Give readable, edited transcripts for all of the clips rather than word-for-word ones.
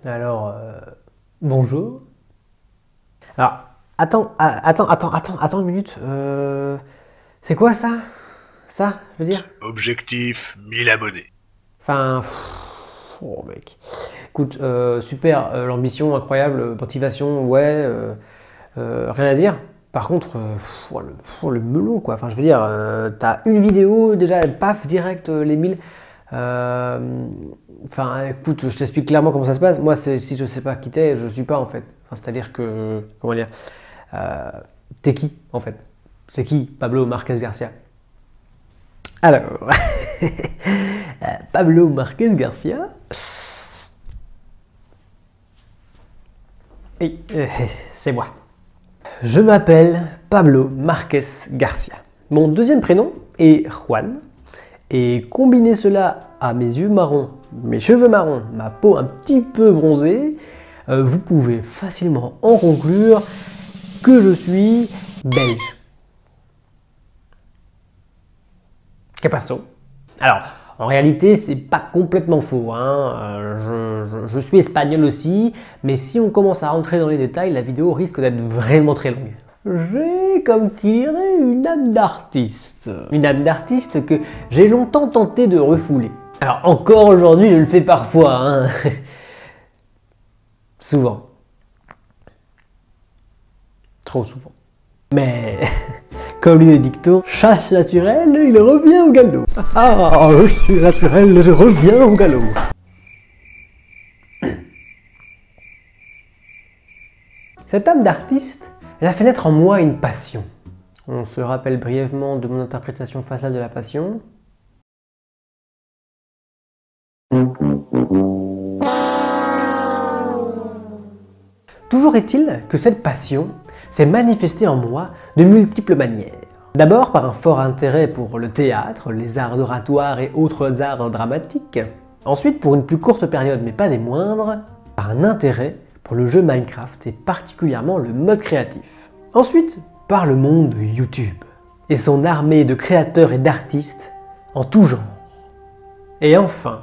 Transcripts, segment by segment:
Alors, bonjour. Alors, attends une minute. C'est quoi ça? Ça, je veux dire? Objectif 1000 abonnés. Enfin, oh mec. Écoute, super, l'ambition incroyable, motivation, ouais, rien à dire. Par contre, le melon quoi. Enfin, je veux dire, t'as une vidéo déjà, paf, direct les 1000. Enfin, écoute, je t'explique clairement comment ça se passe. Moi, si je sais pas qui t'es, je suis pas en fait. Enfin, c'est-à-dire que, comment dire, t'es qui en fait? C'est qui Pablo Marquez Garcia? Alors, Pablo Marquez Garcia. Oui, c'est moi. Je m'appelle Pablo Marquez Garcia. Mon deuxième prénom est Juan. Et combiner cela à mes yeux marrons, mes cheveux marrons, ma peau un petit peu bronzée, vous pouvez facilement en conclure que je suis belge. Que passo? Alors, en réalité, c'est pas complètement faux. Hein. Je suis espagnol aussi, mais si on commence à rentrer dans les détails, la vidéo risque d'être vraiment très longue. J'ai, comme qui dirait, une âme d'artiste. Une âme d'artiste que j'ai longtemps tenté de refouler. Alors encore aujourd'hui, je le fais parfois. Hein. Souvent. Trop souvent. Mais, comme dit le dicton, chasse naturelle, il revient au galop. Ah, je suis naturel, je reviens au galop. Cette âme d'artiste, elle a fait naître en moi une passion. On se rappelle brièvement de mon interprétation faciale de la passion. Toujours est-il que cette passion s'est manifestée en moi de multiples manières. D'abord par un fort intérêt pour le théâtre, les arts oratoires et autres arts dramatiques. Ensuite, pour une plus courte période, mais pas des moindres, par un intérêt pour le jeu Minecraft et particulièrement le mode créatif. Ensuite, par le monde de YouTube et son armée de créateurs et d'artistes en tout genre. Et enfin,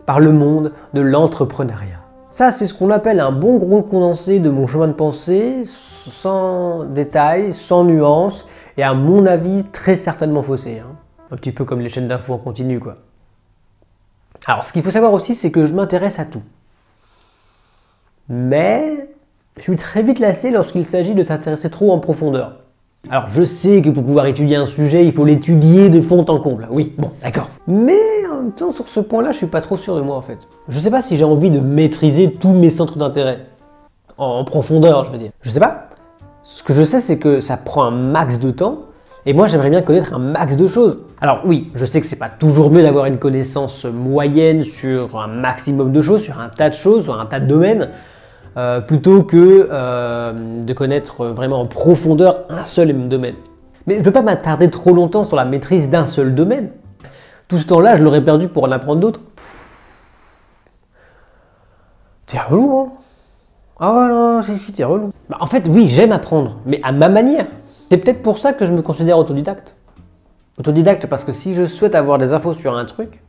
par le monde de l'entrepreneuriat. Ça, c'est ce qu'on appelle un bon gros condensé de mon chemin de pensée, sans détails, sans nuances, et à mon avis, très certainement faussé. Hein. Un petit peu comme les chaînes d'infos en continu, quoi. Alors, ce qu'il faut savoir aussi, c'est que je m'intéresse à tout. Mais je suis très vite lassé lorsqu'il s'agit de s'intéresser trop en profondeur. Alors je sais que pour pouvoir étudier un sujet, il faut l'étudier de fond en comble. Oui, bon, d'accord. Mais en même temps, sur ce point-là, je suis pas trop sûr de moi en fait. Je sais pas si j'ai envie de maîtriser tous mes centres d'intérêt. En profondeur, je veux dire. Je sais pas. Ce que je sais, c'est que ça prend un max de temps. Et moi, j'aimerais bien connaître un max de choses. Alors oui, je sais que c'est pas toujours mieux d'avoir une connaissance moyenne sur un maximum de choses, sur un tas de choses, sur un tas de domaines. Plutôt que de connaître vraiment en profondeur un seul et même domaine. Mais je ne veux pas m'attarder trop longtemps sur la maîtrise d'un seul domaine. Tout ce temps-là, je l'aurais perdu pour en apprendre d'autres. T'es relou, hein? Ah ouais, non, si, t'es relou. Bah, en fait, oui, j'aime apprendre, mais à ma manière. C'est peut-être pour ça que je me considère autodidacte. Autodidacte parce que si je souhaite avoir des infos sur un truc,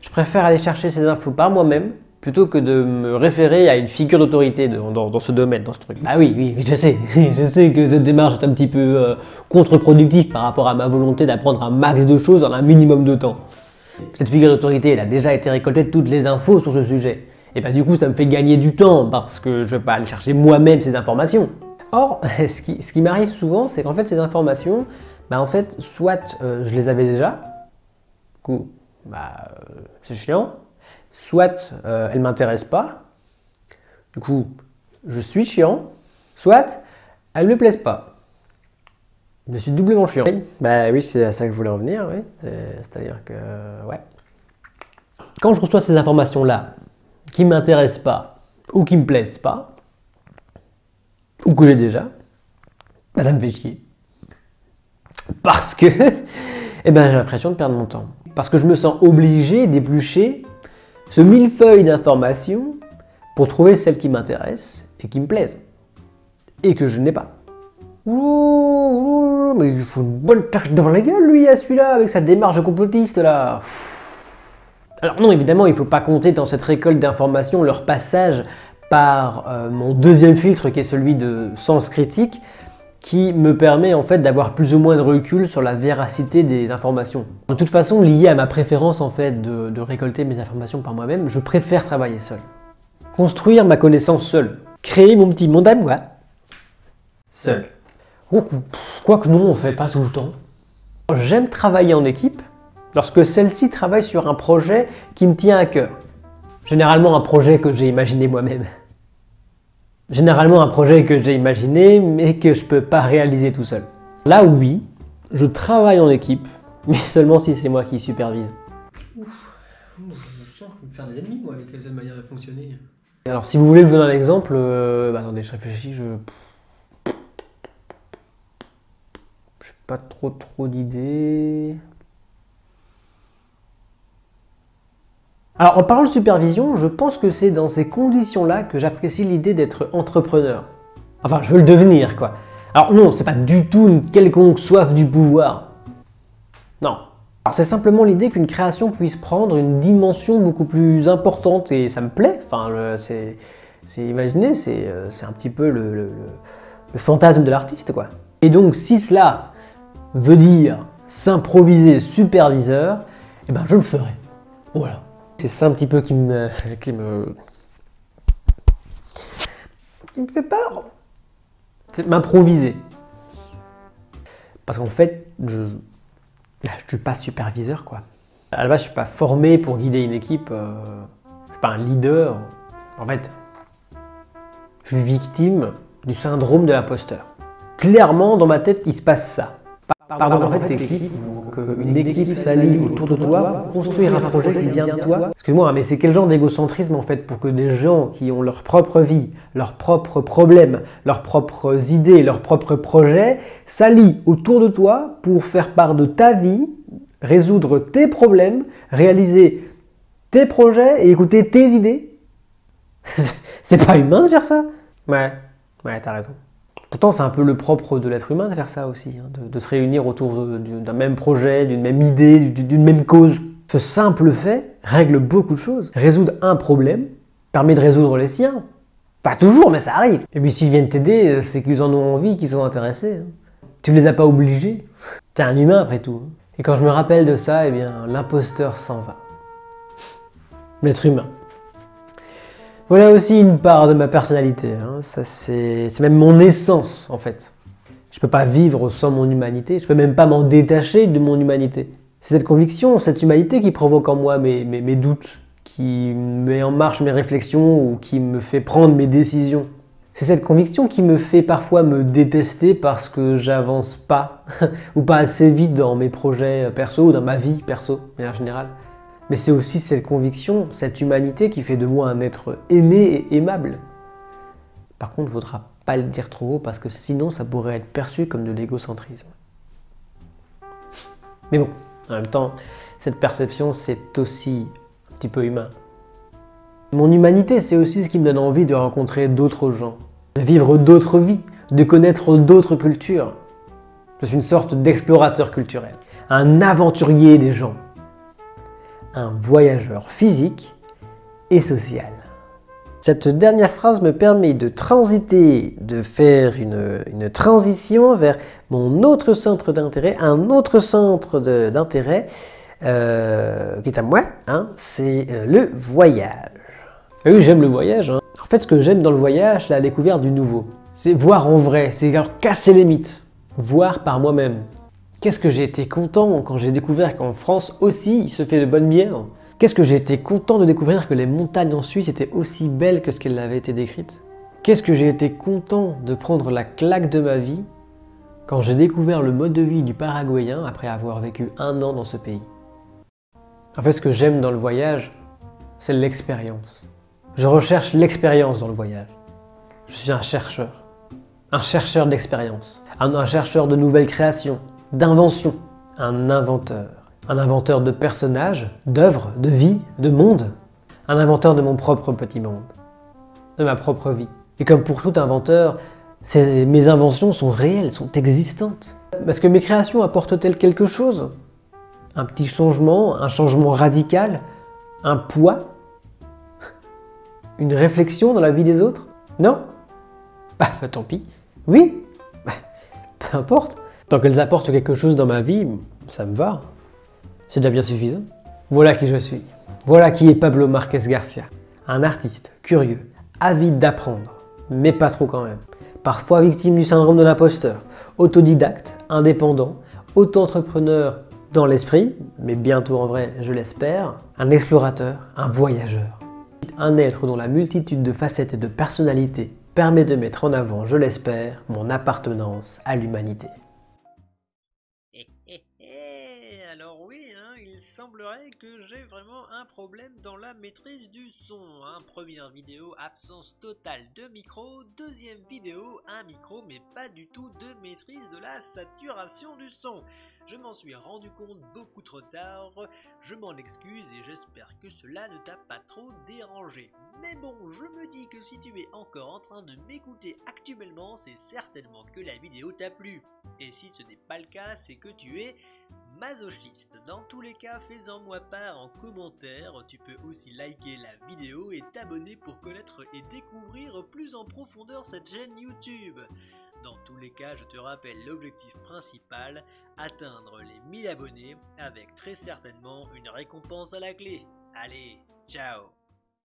je préfère aller chercher ces infos par moi-même, plutôt que de me référer à une figure d'autorité dans ce domaine, dans ce truc. Bah oui, je sais. Je sais que cette démarche est un petit peu contre-productive par rapport à ma volonté d'apprendre un max de choses en un minimum de temps. Cette figure d'autorité, elle a déjà été récoltée toutes les infos sur ce sujet. Et bah du coup, ça me fait gagner du temps parce que je vais pas aller chercher moi-même ces informations. Or, ce qui m'arrive souvent, c'est qu'en fait, ces informations, bah en fait, soit je les avais déjà, du coup, bah c'est chiant. Soit elle ne m'intéresse pas, du coup je suis chiant, soit elle ne me plaise pas. Je suis doublement chiant. Bah oui, c'est à ça que je voulais revenir, oui. C'est-à-dire que, ouais. Quand je reçois ces informations-là, qui ne m'intéressent pas, ou qui ne me plaisent pas, ou que j'ai déjà, bah ça me fait chier. Parce que, eh ben, j'ai l'impression de perdre mon temps. Parce que je me sens obligé d'éplucher ce millefeuille d'informations pour trouver celles qui m'intéressent et qui me plaisent. Et que je n'ai pas. Ouh, mais il faut une bonne tarte dans la gueule, lui, à celui-là, avec sa démarche de complotiste, là. Alors non, évidemment, il ne faut pas compter dans cette récolte d'informations leur passage par mon deuxième filtre qui est celui de sens critique, qui me permet en fait d'avoir plus ou moins de recul sur la véracité des informations. De toute façon, lié à ma préférence en fait de récolter mes informations par moi-même, je préfère travailler seul. Construire ma connaissance seul. Créer mon petit monde à moi. Seul. Quoique non, en fait, pas tout le temps. J'aime travailler en équipe lorsque celle-ci travaille sur un projet qui me tient à cœur. Généralement un projet que j'ai imaginé moi-même. Généralement un projet que j'ai imaginé mais que je peux pas réaliser tout seul. Là oui, je travaille en équipe, mais seulement si c'est moi qui supervise. Je sens que je vais me faire des ennemis moi avec cette manière de fonctionner. Alors si vous voulez que je vous donne un exemple, attendez, je réfléchis, j'ai pas trop d'idées. Alors en parlant de supervision, je pense que c'est dans ces conditions-là que j'apprécie l'idée d'être entrepreneur. Enfin, je veux le devenir, quoi. Alors non, c'est pas du tout une quelconque soif du pouvoir. Non. Alors c'est simplement l'idée qu'une création puisse prendre une dimension beaucoup plus importante et ça me plaît. Enfin, imaginez, c'est un petit peu le fantasme de l'artiste, quoi. Et donc si cela veut dire s'improviser superviseur, eh ben je le ferai. Voilà. C'est ça un petit peu qui me fait peur. C'est m'improviser. Parce qu'en fait, je suis pas superviseur, quoi. À la base, je suis pas formé pour guider une équipe. Je suis pas un leader. En fait, je suis victime du syndrome de l'imposteur. Clairement, dans ma tête, il se passe ça. Pardon, en fait, une équipe s'allie autour de toi pour construire un projet qui vient de toi. Excuse-moi, mais c'est quel genre d'égocentrisme en fait pour que des gens qui ont leur propre vie, leurs propres problèmes, leurs propres idées, leurs propres projets s'allient autour de toi pour faire part de ta vie, résoudre tes problèmes, réaliser tes projets et écouter tes idées? C'est pas humain de faire ça? Ouais, t'as raison. Pourtant, c'est un peu le propre de l'être humain de faire ça aussi, hein, de se réunir autour d'un même projet, d'une même idée, d'une même cause. Ce simple fait règle beaucoup de choses. Résoudre un problème permet de résoudre les siens. Pas toujours, mais ça arrive. Et puis s'ils viennent t'aider, c'est qu'ils en ont envie, qu'ils sont intéressés. Hein. Tu ne les as pas obligés. T'es un humain après tout. Et quand je me rappelle de ça, eh bien, l'imposteur s'en va. L'être humain. Voilà aussi une part de ma personnalité, hein. Ça, c'est même mon essence en fait. Je ne peux pas vivre sans mon humanité, je ne peux même pas m'en détacher de mon humanité. C'est cette conviction, cette humanité qui provoque en moi mes doutes, qui met en marche mes réflexions ou qui me fait prendre mes décisions. C'est cette conviction qui me fait parfois me détester parce que j'avance pas ou pas assez vite dans mes projets perso ou dans ma vie perso de manière générale. Mais c'est aussi cette conviction, cette humanité qui fait de moi un être aimé et aimable. Par contre, il ne faudra pas le dire trop haut parce que sinon ça pourrait être perçu comme de l'égocentrisme. Mais bon, en même temps, cette perception c'est aussi un petit peu humain. Mon humanité c'est aussi ce qui me donne envie de rencontrer d'autres gens, de vivre d'autres vies, de connaître d'autres cultures. Je suis une sorte d'explorateur culturel, un aventurier des gens. Un voyageur physique et social. Cette dernière phrase me permet de transiter, de faire une transition vers mon autre centre d'intérêt, un autre centre d'intérêt qui est à moi, hein, c'est le voyage. Et oui, j'aime le voyage. Hein. En fait, ce que j'aime dans le voyage, c'est la découverte du nouveau. C'est voir en vrai, c'est alors casser les mythes, voir par moi-même. Qu'est-ce que j'ai été content quand j'ai découvert qu'en France aussi il se fait de bonne bière. Qu'est-ce que j'ai été content de découvrir que les montagnes en Suisse étaient aussi belles que ce qu'elles avaient été décrites. Qu'est-ce que j'ai été content de prendre la claque de ma vie quand j'ai découvert le mode de vie du Paraguayen après avoir vécu 1 an dans ce pays. En fait, ce que j'aime dans le voyage, c'est l'expérience. Je recherche l'expérience dans le voyage. Je suis un chercheur d'expérience, un chercheur de nouvelles créations, d'invention, un inventeur de personnages, d'œuvres, de vie, de monde, un inventeur de mon propre petit monde, de ma propre vie. Et comme pour tout inventeur, mes inventions sont réelles, sont existantes. Parce que mes créations apportent-elles quelque chose? Un petit changement, un changement radical, un poids? Une réflexion dans la vie des autres? Non? Bah tant pis. Oui? Bah, peu importe. Tant qu'elles apportent quelque chose dans ma vie, ça me va. C'est déjà bien suffisant. Voilà qui je suis. Voilà qui est Pablo Marquez Garcia. Un artiste curieux, avide d'apprendre, mais pas trop quand même. Parfois victime du syndrome de l'imposteur, autodidacte, indépendant, auto-entrepreneur dans l'esprit, mais bientôt en vrai, je l'espère, un explorateur, un voyageur. Un être dont la multitude de facettes et de personnalités permet de mettre en avant, je l'espère, mon appartenance à l'humanité. Alors oui, il semblerait que j'ai vraiment un problème dans la maîtrise du son. Première vidéo, absence totale de micro. Deuxième vidéo, un micro mais pas du tout de maîtrise de la saturation du son. Je m'en suis rendu compte beaucoup trop tard, je m'en excuse et j'espère que cela ne t'a pas trop dérangé. Mais bon, je me dis que si tu es encore en train de m'écouter actuellement, c'est certainement que la vidéo t'a plu. Et si ce n'est pas le cas, c'est que tu es masochiste. Dans tous les cas, fais-en moi part en commentaire. Tu peux aussi liker la vidéo et t'abonner pour connaître et découvrir plus en profondeur cette chaîne YouTube. Dans tous les cas, je te rappelle l'objectif principal, atteindre les 1000 abonnés avec très certainement une récompense à la clé. Allez, ciao!